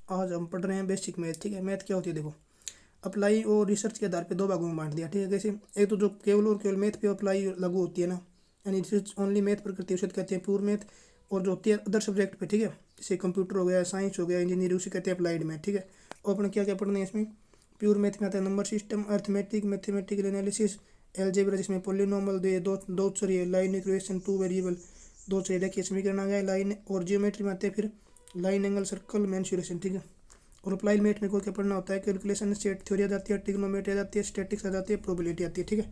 आज हम पढ़ रहे हैं बेसिक मैथ। ठीक है, मैथ क्या होती है देखो, अप्लाई और रिसर्च के आधार पे दो भागों में बांट दिया। ठीक है, कैसे? एक तो जो केवल और केवल मैथ पे अप्लाई लागू होती है ना, यानी रिसर्च ओनली मैथ पर करती है, उसे कहते हैं प्योर मैथ। और जो होती है अदर सब्जेक्ट पे, ठीक है, जैसे कंप्यूटर हो गया, साइंस हो गया, इंजीनियरिंग, उसे कहते हैं अप्लाइड मैथ। ठीक है, और अपने क्या क्या पढ़ना है इसमें? प्योर मैथ में आता है number system, arithmetic, mathematical analysis, algebra जिसमें पोलिनोमल दे दो दो चाहिए, लाइन इक्वेशन, टू वेरिएबल, दो चाहिए देखिए समीकरण आ गया, लाइन। और जियोमेट्री में आते हैं फिर लाइन, एंगल, सर्कल, मेंसुरेशन। ठीक है, और अप्लाइड मैथ में कोई क्या पढ़ना होता है? कैलकुलेशन, सेट थ्योरी आ जाती है, ट्रिग्नोमेट्री आ जाती है, स्टैटिक्स आ जाती है, प्रोबेबिलिटी आती है। ठीक है,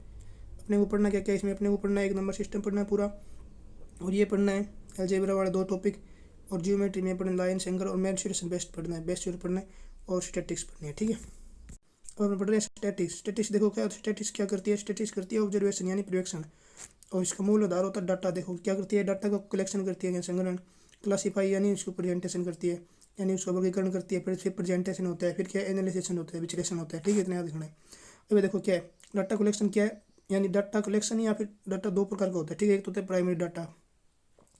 अपने को पढ़ना क्या क्या है इसमें? अपने को पढ़ना है एक नंबर सिस्टम पढ़ना है पूरा, और ये पढ़ना है अलजेब्रा वाले दो टॉपिक, और जियोमेट्री में पढ़ना लाइन, एंगल और मेंसुरेशन बेस्ट पढ़ना है, बेस्ट पढ़ना है, और स्टैटिक्स पढ़नी है। ठीक है, और हम पढ़ रहे हैं स्टैटिक्स। स्टैटिक्स देखो क्या स्टैटिक्स क्या करती है? स्टैटिक्स करती है ऑब्जर्वेशन यानी पर्यवेक्षण, और इसका मूल आधार होता है डाटा। देखो क्या करती है? डाटा का कलेक्शन करती है, संग्रहण, क्लासीफाई यानी उसको प्रेजेंटेशन करती है, यानी उसका वर्गीकरण करती है, फिर प्रेजेंटेशन होता है, फिर क्या एनालिसिस होता है, विश्लेषण होता है। ठीक है, इतना याद रखना है। अभी देखो क्या है डाटा कलेक्शन, क्या है? यानी डाटा कलेक्शन या फिर डाटा दो प्रकार का होता है। ठीक है, एक तो होता है प्राइमरी डाटा,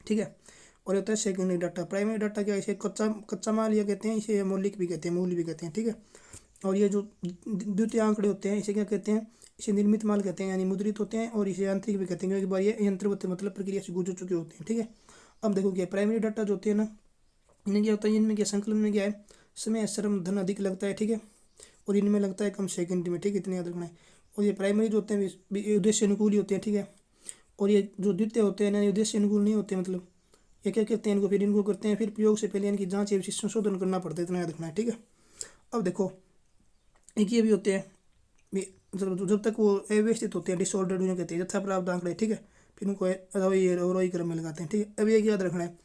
ठीक है, और होता है सेकेंडरी डाटा। प्राइमरी डाटा क्या है? इसे कच्चा कच्चा माल या कहते हैं, इसे मौलिक भी कहते हैं, मूल भी कहते हैं। ठीक है, और ये जो द्वितीय आंकड़े होते हैं इसे क्या कहते हैं? इसे निर्मित माल कहते हैं, यानी मुद्रित होते हैं, और इसे यांत्रिक भी कहते हैं क्योंकि बार ये यंत्रवत मतलब प्रक्रिया से गुजर चुके होते हैं। ठीक है, अब देखो क्या प्राइमरी डाटा जो होती है ना, इनमें क्या होता है? इनमें क्या संकलन में क्या है? समय, श्रम, धन अधिक लगता है। ठीक है, और इनमें लगता है कम सेकेंड में। ठीक है, इतने याद रखना है। और ये प्राइमरी जो होते हैं उद्देश्य अनुकूल ही होते हैं। ठीक है, और ये जो द्वितीय होते हैं ना, उद्देश्य अनुकूल नहीं होते, मतलब ये क्या कहते हैं? इनको फिर इनको करते हैं फिर प्रयोग से पहले इनकी जांच या संशोधन करना पड़ता है, इतना याद रखना है। ठीक है, अब देखो एक ये भी होते हैं मतलब जब तक वो अव्यवस्थित होते हैं, डिसऑर्डर्ड उन्हें कहते हैं, यथा प्राप्त आंकड़े। ठीक है, फिर उनको अवरोही क्रम में लगाते हैं। ठीक है, अब ये याद रखना है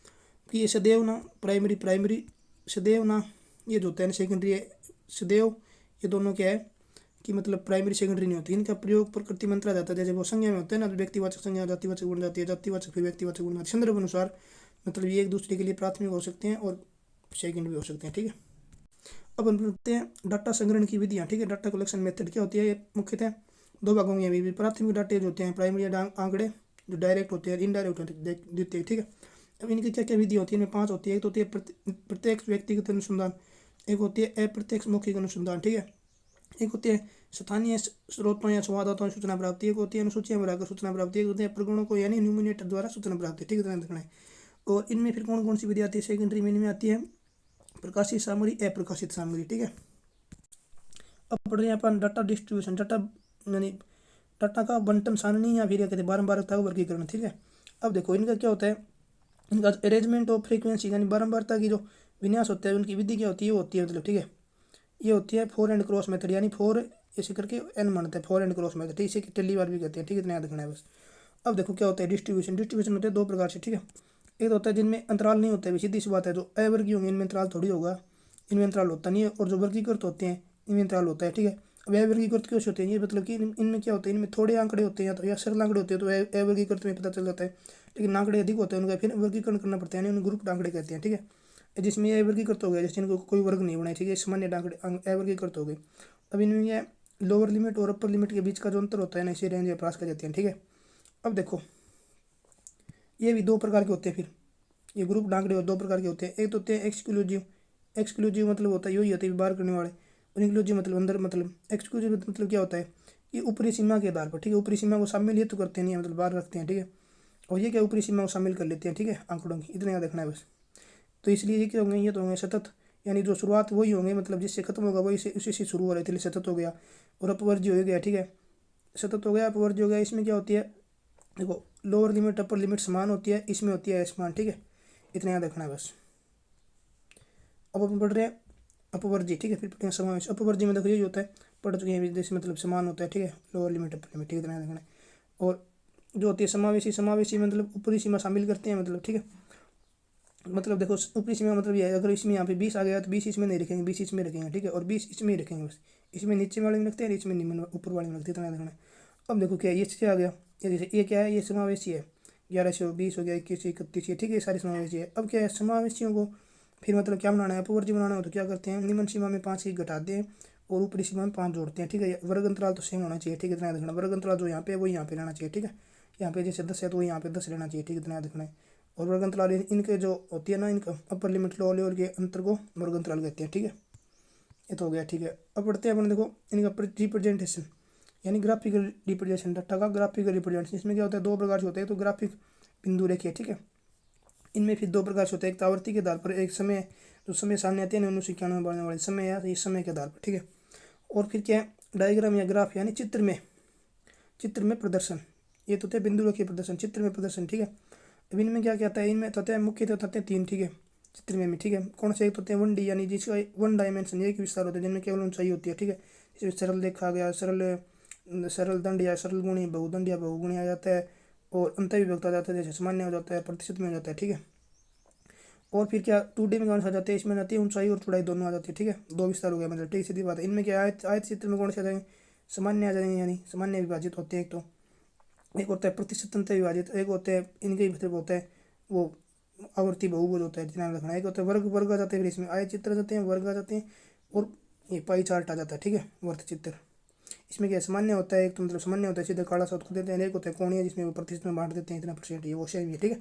कि ये सदैव ना प्राइमरी प्राइमरी सदैव ना, ये जो होता है ना सेकेंडरी सदैव, ये दोनों क्या है कि मतलब प्राइमरी सेकेंडरी नहीं होती, इनका प्रयोग प्रकृति मंत्रा जाता है। जैसे वो संज्ञा में होते हैं ना, व्यक्तिवाचक संज्ञा, जातिवाचक बन जाती है, जातिवाचक फिर व्यक्तिवाचक बन जाती है, संदर्भ अनुसार। मतलब ये एक दूसरे के लिए प्राथमिक हो सकते हैं और सेकेंड भी हो सकते हैं। ठीक है, अब हम पढ़ते हैं डाटा संग्रहण की विधियाँ। ठीक है, डाटा कलेक्शन मेथड क्या होती है? ये मुख्यतः दो भागों में है। प्राथमिक डाटे जो होते हैं प्राइमरी आंकड़े जो डायरेक्ट होते हैं, इनडायरेक्ट होते हैं द्वितीय। ठीक है, अब इनकी क्या क्या विधि होती है? इनमें पांच होती है। एक तो होती है प्रत्यक्ष व्यक्तिगत अनुसंधान, एक होती है अप्रत्यक्ष मौखिक अनुसंधान। ठीक है, एक होती है स्थानीय स्रोतों या संवाददाताओं से सूचना प्राप्ति, एक होती है अनुसूचियां बनाकर सूचना प्राप्ति, एक होती है प्रगुणों को यानी न्यूमिनेटर द्वारा सूचना प्राप्ति। ठीक है, ध्यान रखना है। और इनमें फिर कौन कौन सी विधि आती है सेकेंडरी में? इनमें आती है प्रकाशित सामग्री, अप्रकाशित सामग्री। ठीक है, अब पढ़ रहे हैं अपन डाटा डिस्ट्रीब्यूशन, डाटा यानी डाटा का बंटन, सारणी या फिर क्या कहते हैं बारंबारता का वर्गीकरण। ठीक है, अब देखो इनका क्या होता है? इनका अरेंजमेंट ऑफ फ्रीक्वेंसी यानी बारंबारता की जो विन्यास होता है, उनकी विधि क्या होती है? वो होती है मतलब, ठीक है, ये होती है फोर एंड क्रॉस मेथड, यानी फोर ऐसे करके एन मानते हैं, फोर एंड क्रॉस मेथड। ठीक है, इसे टेली बार भी कहते हैं। ठीक है, इतना याद रखना है बस। अब देखो क्या होता है डिस्ट्रीब्यूशन। डिस्ट्रीब्यूशन होते हैं दो प्रकार से। ठीक है, एक तो होता है जिनमें अंतराल नहीं होता है, सीधी सी बात है, जो अवर्गीय होंगे इनमें अंतराल थोड़ी होगा, इनमें अंतराल होता नहीं है, और जो वर्गीकृत होते हैं इनमें अंतराल होता है। ठीक है, अब अवर्गीकृत क्यों होते हैं? ये मतलब कि इनमें क्या होता है? इनमें थोड़े आंकड़े होते हैं या सरल आंकड़े होते हैं तो अवर्गीकृत में पता चल जाता है, लेकिन आंकड़े अधिक होते हैं उनका फिर वर्गीकरण करना पड़ता है, यानी उन्हें ग्रुप आंकड़े कहते हैं। ठीक है, जिसमें ये वर्गीकृत हो गया, जैसे इनको कोई वर्ग नहीं बनाया। ठीक है, सामान्य आंकड़े अवर्गीकृत हो गए। अब इनमें ये लोअर लिमिट और अपर लिमिट के बीच का जो अंतर होता है ना, इसे रेंज या पास कर जाते हैं। ठीक है, अब देखो ये भी दो प्रकार के होते हैं। फिर ये ग्रुप डांकड़े और दो प्रकार के होते हैं। एक तो होते हैं एक्सक्लूसिव, एक्सक्लूसिव मतलब होता है यही होता है बाहर करने वाले, और इंक्लूसिव मतलब अंदर, मतलब एक्सक्लूसिव मतलब क्या होता है? ये ऊपरी सीमा के आधार पर। ठीक है, ऊपरी सीमा को शामिल ये तो करते नहीं है, मतलब बाहर रखते हैं। ठीक है, और ये क्या ऊपरी सीमा को शामिल कर लेते हैं। ठीक है, आंकड़ों की, इतना याद रखना है बस। तो इसलिए ये क्या होंगे? ये तो होंगे सतत, यानी जो शुरुआत वही होंगे, मतलब जिससे खत्म होगा वही से उसी से शुरू हो रहे थे, सतत हो गया। और अपवर्ज्य हो गया। ठीक है, सतत हो गया, अपवर्ज्य हो गया। इसमें क्या होती है देखो, लोअर लिमिट अपर लिमिट समान होती है, इसमें होती है असमान। ठीक है, इतना याद रखना है बस। अब अपन पढ़ रहे हैं अपवर्जी। ठीक है, फिर पढ़ते हैं समावेश। अपवर्जी में देखो यही होता है, पढ़ चुके हैं जैसे, मतलब समान होता है। ठीक है, लोअर लिमिट अपर लिमिट। ठीक है, इतना याद रखना है। और जो होती है समावेशी, समावेशी मतलब ऊपरी सीमा शामिल करते हैं, मतलब ठीक है, मतलब देखो ऊपरी सीमा मतलब ये है, अगर इसमें यहाँ पे 20 आ गया तो 20 इसमें नहीं रखेंगे, 20 इसमें रखेंगे। ठीक है, और 20 इसमें ही रखेंगे बस, इसमें नीचे वाले में रखते हैं, इसमें निम्न ऊपर वाले में रखते हैं, इतना याद रखना है। अब देखो क्या ये क्या आ गया, ये जैसे ये क्या है? ये समावेशी है, 1120 हो गया, 21, 31। ठीक है, ये सारी समावेशी है। अब क्या है समावेशियों को फिर मतलब क्या बनाना है? अपवर्जी बनाना हो तो क्या करते हैं? निम्न सीमा में 5 एक घटाते हैं और ऊपरी सीमा में 5 जोड़ते हैं। ठीक है, वर्ग अंतराल तो सेम होना चाहिए। ठीक है, इतना याद रखना। वर्ग अंतराल जो यहाँ पे है वो यहाँ पे लेना चाहिए। ठीक है, यहाँ पे जैसे 10 है तो यहाँ पे 10 लेना चाहिए। ठीक है, इतना याद रखना है। और वर्ग अंतराल इनके जो होती है ना, इनका अपर लिमिट लोअर लेवल के अंतर को वर्ग अंतराल कहते हैं। ठीक है, ये तो हो गया। ठीक है, अब पढ़ते हैं अपन, देखो इनका रिप्रेजेंटेशन यानी ग्राफिकल रिप्रेजेंटेशन, डाटा का ग्राफिकल रिप्रेजेंटेशन। इसमें क्या होता है, दो प्रकार से होते हैं, तो ग्राफिक बिंदु रेखीय। ठीक है, इनमें फिर दो प्रकार से होते हैं, एक आवर्ती के आधार पर, एक समय जो समय सामने आते हैं 1991 में बढ़ने वाले समय या इस समय के आधार पर। ठीक है, और फिर क्या है, डायग्राम या ग्राफ यानी चित्र में प्रदर्शन। ये तो होते हैं बिंदु रेखीय प्रदर्शन, चित्र में प्रदर्शन। ठीक है, अब इनमें क्या क्या आता है, इनमें तो होते हैं मुख्य तो होते हैं तीन। ठीक है, चित्र में भी। ठीक है, कौन से, एक तो होते हैं 1D यानी जिसका 1 डायमेंशन एक विस्तार होता है, जिनमें केवल ऊंचाई होती है। ठीक है, जैसे सरल देखा गया, सरल दंड या सरल गुणी, बहुदंड या बहुगुणी आ जाता है, और अंतर विभक्त आ जाता है, जैसे सामान्य हो जाता है, प्रतिशत में हो जाता है। ठीक है, और फिर क्या 2D में कौन सा आ जाते हैं, इसमें जाती है ऊंचाई और चौड़ाई दोनों आ जाती है। ठीक है, दो विस्तार हो गया मतलब। ठीक, सीधी बात है। इनमें क्या आयत चित्र में कौन से आ जाएंगे, सामान्य आ जाएंगे, यानी सामान्य विभाजित होते हैं। एक तो एक होता है प्रतिशत अंतर विभाजित, एक होते हैं इनके भीतर होता है वो आवर्ती बहुभुज होता है, ध्यान रखना। एक होता है वर्ग, वर्ग आ जाते हैं, फिर इसमें आयत चित्र आ जाते हैं, वर्ग आ जाते हैं, और ये पाई चार्ट आ जाता है। ठीक है, वर्ग चित्र। इसमें क्या सामान्य होता है, एक तो मतलब सामान्य होता है सीधा काला सा उसको देते हैं, एक होता है कोणीय जिसमें वो प्रतिशत में बांट देते हैं, इतना परसेंट, ये वो शेयर भी है। ठीक है,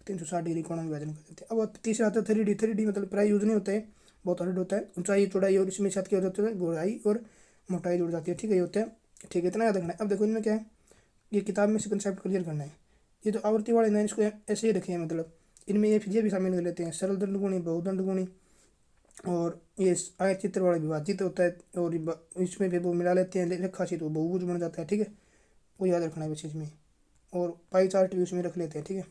360 डिग्री कोण में विभाजन कर देते हैं। अब तीसरा आता है 3D। 3D मतलब प्राय यूज नहीं होता है, बहुत हार्ड होता है। ऊंचाई चौड़ाई और इसमें साथ क्या हो जाता है, गोलाई और मोटाई जुड़ जाती है। ठीक है, ये होता है। ठीक है, इतना याद रखना है। अब देखो इनमें क्या है, ये किताब में से कंसेप्ट क्लियर करना है। ये जो आवर्ती वाले ना, इसको ऐसे ही रखे हैं, मतलब इनमें ये भी शामिल कर लेते हैं, सरल दंड गुणी, बहुदंड गुणी, और ये आयत चित्र वाला विभाजित होता है, और इसमें भी वो मिला लेते हैं रेखा से, तो बहुभुज बन जाता है। ठीक है, वो याद रखना है बस इसमें, और पाई चार्ट भी उसमें रख लेते हैं। ठीक है,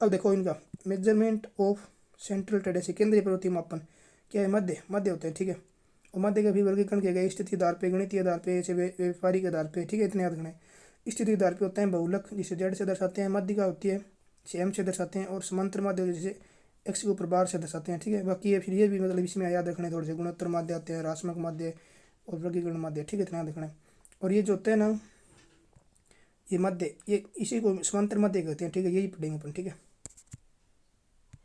अब देखो इनका मेजरमेंट ऑफ सेंट्रल टेंडेंसी, केंद्रीय प्रवृत्ति मापन क्या है, मध्य होते हैं। ठीक है, और मध्य का भी वर्गीकरण किया गया स्थिति आधार पे, गणितीय आधार पे, जैसे व्यापारिक आधार पे। ठीक है, इतने याद रखना है। स्थिति आधार पे होते हैं बहुलक, जिसे जेड से दर्शाते हैं, मध्य का होती है जैसे एम से दर्शाते हैं, और समांतर माध्य जैसे एक्स के ऊपर बार से दर्शाते हैं। ठीक है, बाकी ये फिर ये भी मतलब इसमें याद रखने थोड़े से, गुणोत्तर माध्य आते हैं, राशनक माध्य और वर्गीकरण माध्य। ठीक है, इतना याद रखना है। और ये जो होते हैं ना, ये मध्य, ये इसी को समांतर मध्य कहते हैं। ठीक है, यही पढ़ेंगे अपन। ठीक है।